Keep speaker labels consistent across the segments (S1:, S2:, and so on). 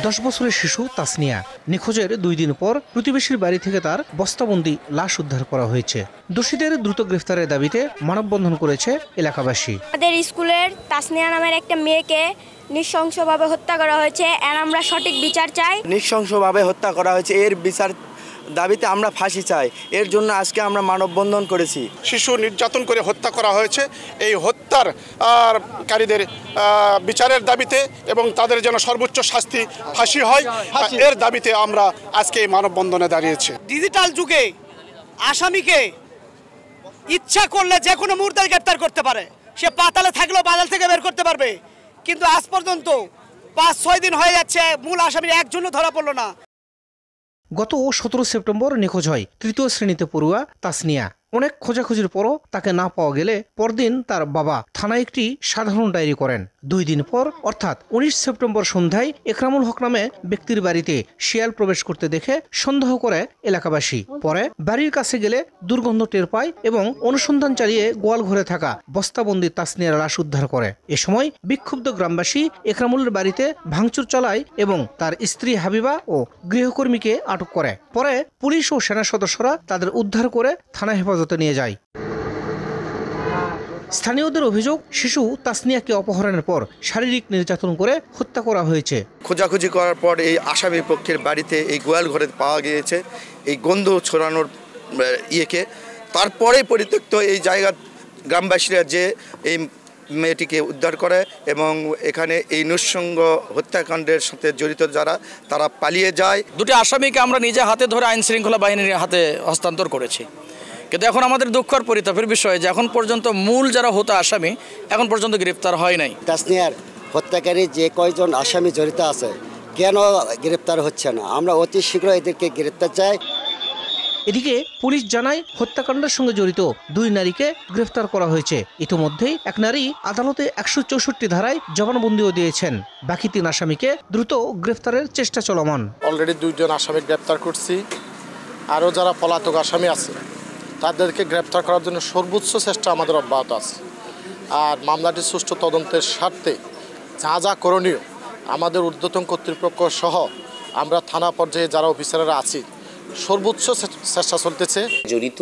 S1: 10 বছরের শিশু তাসনিয়া নিখোঁজের 2 দিন পর প্রতিবেশীর বাড়ি থেকে তার বস্তাবন্দি লাশ উদ্ধার করা হয়েছে। দোষীদের দ্রুত গ্রেফতারের দাবিতে মানববন্ধন করেছে এলাকাবাসী।
S2: আমাদের স্কুলের তাসনিয়া নামের একটা মেয়েকে নৃশংসভাবে হত্যা করা হয়েছে, আর আমরা সঠিক বিচার চাই।
S3: নৃশংসভাবে হত্যা করা হয়েছে, এর বিচার দাবিতে আমরা ফাঁসি চাই। এর জন্য আজকে আমরা মানববন্ধন করেছি।
S4: শিশু নির্যাতন করে হত্যা করা হয়েছে, এই হত্যার কারীদের বিচারের দাবিতে এবং তাদের যেন সর্বোচ্চ শাস্তি ফাঁসি হয়, এর দাবিতে আমরা আজকে এই মানববন্ধনে দাঁড়িয়েছি।
S5: ডিজিটাল যুগে আসামিকে ইচ্ছা করলে যে কোনো মুহূর্তে গ্রেফতার করতে পারে, সে পাতালে থাকলেও বাজার থেকে বের করতে পারবে, কিন্তু আজ পর্যন্ত 5-6 দিন হয়ে যাচ্ছে মূল আসামির একজনও ধরা পড়লো না।
S1: গত 17 সেপ্টেম্বর নিখোঁজ হয় তৃতীয় শ্রেণীতে পড়ুয়া তাসনিয়া। অনেক খোঁজাখুঁজির পরও তাকে না পাওয়া গেলে পরদিন তার বাবা থানায় একটি সাধারণ ডায়েরি করেন। 2 দিন পর অর্থাৎ 19 সেপ্টেম্বর সন্ধ্যায় একরামুল হক নামে ব্যক্তির বাড়িতে শিয়াল প্রবেশ করতে দেখে সন্দেহ করে এলাকাবাসী। পরে বাড়ির কাছে গেলে দুর্গন্ধ টের পায় এবং অনুসন্ধান চালিয়ে গোয়াল ঘরে থাকা বস্তাবন্দি তাসনিয়ার লাশ উদ্ধার করে। এ সময় বিক্ষুব্ধ গ্রামবাসী একরামুলের বাড়িতে ভাঙচুর চালায় এবং তার স্ত্রী হাবিবা ও গৃহকর্মীকে আটক করে। পরে পুলিশ ও সেনা সদস্যরা তাদের উদ্ধার করে থানা হেফাজতে নিয়ে যায়। স্থানীয়দের অভিযোগ, শিশু তাসনিয়াকে অপহরণের পর শারীরিক নির্যাতন করে হত্যা করা হয়েছে।
S3: খোঁজাখুঁজি করার পর এই আসামি পক্ষের বাড়িতে এই গোয়াল ঘরে পাওয়া গিয়েছে এই গন্ধ ছড়ানোর ইয়েকে। তারপরে পরিত্যক্ত এই জায়গা গ্রামবাসীরা যে এই মেয়েটিকে উদ্ধার করে এবং এখানে এই নৃশংস হত্যাকাণ্ডের সাথে জড়িত যারা তারা পালিয়ে যায়।
S6: 2টি আসামিকে আমরা নিজে হাতে ধরে আইন শৃঙ্খলা বাহিনীর হাতে হস্তান্তর করেছি, কিন্তু এখন আমাদের দুঃখ আর পরিতাপের বিষয় যে এখন পর্যন্ত মূল যারা হত্যা আসামি এখন পর্যন্ত গ্রেফতার হয় নাই।
S7: তাসনিয়ার হত্যাকারী যে কয়জন আসামি জড়িত আছে কেন গ্রেফতার হচ্ছে না? আমরা অতি শীঘ্র এদেরকে গ্রেফতার চাই।
S1: এদিকে পুলিশ জানায় হত্যাকাণ্ডের সঙ্গে জড়িত 2 নারীকে গ্রেফতার করা হয়েছে। ইতিমধ্যেই এক নারী আদালতে 164 ধারায় জবানবন্দিও দিয়েছেন। বাকি 3 আসামিকে দ্রুত গ্রেফতারের চেষ্টা চলমান।
S4: অলরেডি 2 জন আসামি গ্রেফতার করছি, আরও যারা পলাতক আসামি আছে তাদেরকে গ্রেফতার করার জন্য সর্বোচ্চ চেষ্টা আমাদের অব্যাহত আছে। আর মামলাটির সুষ্ঠু তদন্তের স্বার্থে যা যা করণীয় আমাদের ঊর্ধ্বতন কর্তৃপক্ষ সহ আমরা থানা পর্যায়ে যারা অফিসাররা আছি সর্বোচ্চ চেষ্টা চলতেছে।
S8: জড়িত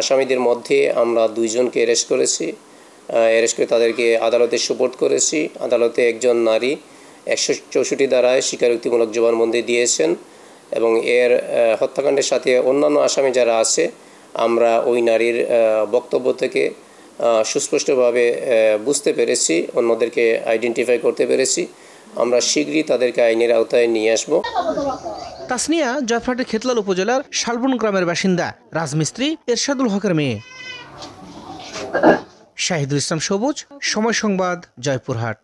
S8: আসামিদের মধ্যে আমরা 2 জনকে অ্যারেস্ট করেছি। অ্যারেস্ট করে তাদেরকে আদালতে সুপোর্ট করেছি। আদালতে একজন নারী 164 ধারায় স্বীকারোক্তিমূলক জবানবন্দি দিয়েছেন এবং এর হত্যাকাণ্ডের সাথে অন্যান্য আসামি যারা আছে আমরা ওই নারীর বক্তব্য থেকে সুস্পষ্টভাবে বুঝতে পেরেছি, অন্যদেরকে আইডেন্টিফাই করতে পেরেছি। আমরা শীঘ্রই তাদেরকে আইনের আওতায় নিয়ে আসব।
S1: তাসনিয়া জয়ফ্রাটের খেতলাল উপজেলার শালবন গ্রামের বাসিন্দা রাজমিস্ত্রি এরশাদুল হকের মেয়ে। শাহিদুল ইসলাম সবুজ, সময় সংবাদ, জয়পুরহাট।